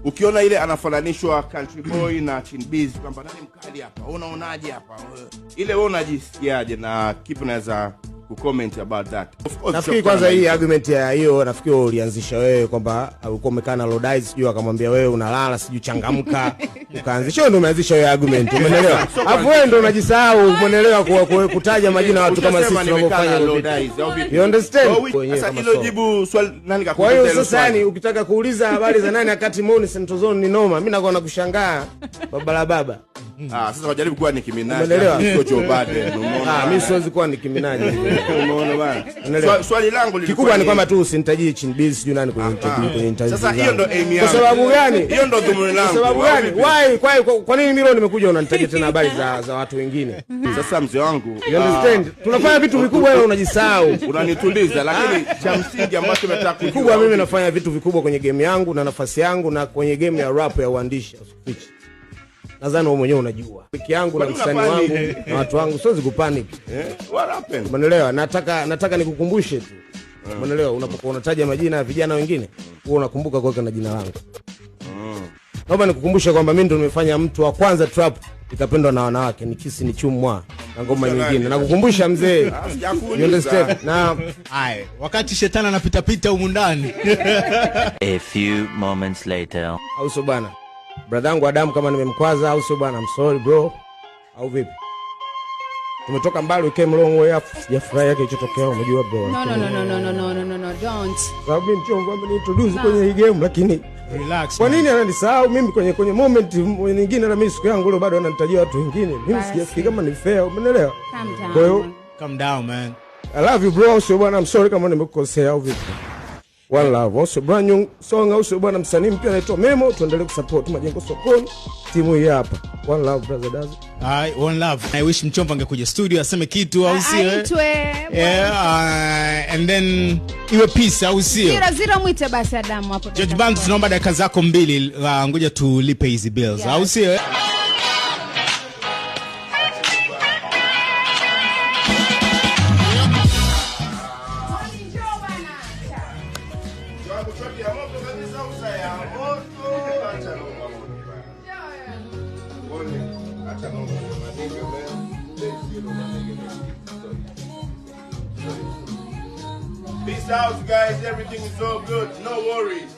Ukiona ile anafananishwa Country Boy na Chinbiz kwamba nani mkali hapa, unaonaje hapa? Ile wewe unajisikiaje na kipi unaweza kucomment about that? Nafikiri kwanza hii argument ya hiyo nafikiri ulianzisha wewe kwamba ulikuwa umekaa na Lodice sijui akamwambia wewe unalala sijui changamka ukaanzisha wewe ndio umeanzisha hiyo argument, umeelewa? Alafu wewe ndio unajisahau, umeelewa, kwa kutaja majina watu kama sisi tunavyofanya Lodice. You understand? Sasa hilo jibu swali nani kakuuliza? Kwa hiyo sasa yani ukitaka kuuliza habari za nani wakati Moni Central Zone ni noma, mimi nakuwa nakushangaa baba. Sasa wajaribu kuwa Nicki Minaj, sio Joe Biden, umeona? Mimi siwezi kuwa Nicki Minaj. Umeona bwana? Swali langu kikubwa ni kwamba tu usinitajie Chinbiz sijui nani kwenye interview. Sasa hiyo ndo aim yangu. Kwa sababu gani? Hiyo ndo dhumuni langu. Kwa sababu gani? Kwa nini mimi nimekuja unanitajia tena habari za watu wengine? Sasa mzee wangu, you understand? Tunafanya vitu vikubwa wewe unajisahau. Unanituliza, lakini cha msingi ambacho nataka kujua. Kikubwa mimi nafanya vitu vikubwa kwenye game yangu na nafasi yangu na kwenye game ya rap ya uandishi. Nadhani wewe mwenyewe unajua. Piki yangu na msanii wangu na watu wangu siwezi kupanic. What happened? Umeelewa? Nataka nikukumbushe tu. Umeelewa? Unapokuwa unataja majina ya vijana wengine, wewe unakumbuka kuweka na jina langu. Naomba nikukumbushe kwamba mimi ndo nimefanya mtu wa kwanza trap ikapendwa na wanawake, ni Kisi ni Chumwa na ngoma nyingine. Nakukumbusha mzee. You understand? Na wakati shetani anapita pita humu ndani. A few moments later. Au sio bana? Brother yangu Adam kama nimemkwaza au sio bana, I'm sorry bro. Au vipi? Tumetoka mbali, we came long way up. Sijafurahi yake kilichotokea, unajua bro. No, don't. Sababu mimi mchongo wangu ni introduce kwenye hii game, lakini relax. Kwa nini ananisahau mimi kwenye moment nyingine, na mimi siku yangu leo bado ananitajia watu wengine. Mimi sijafikiri kama ni fair, umeelewa? Kwa hiyo calm down man. I love you bro, sio bwana, I'm sorry kama nimekukosea au vipi. One love. Also brand new song au sio bwana, msanii mpya anaitwa Memo, tuendelee kusupport Majengo Sokoni. Timu hii hapa. One love brother Daz. One love. I wish Mchomba angekuja studio aseme kitu au sio? Yeah, and then iwe peace au sio? 0 mwite basi Adamu hapo. George Banks, tunaomba dakika zako 2, ngoja tulipe hizi bills au sio? Peace out, guys. Everything is all good. No worries.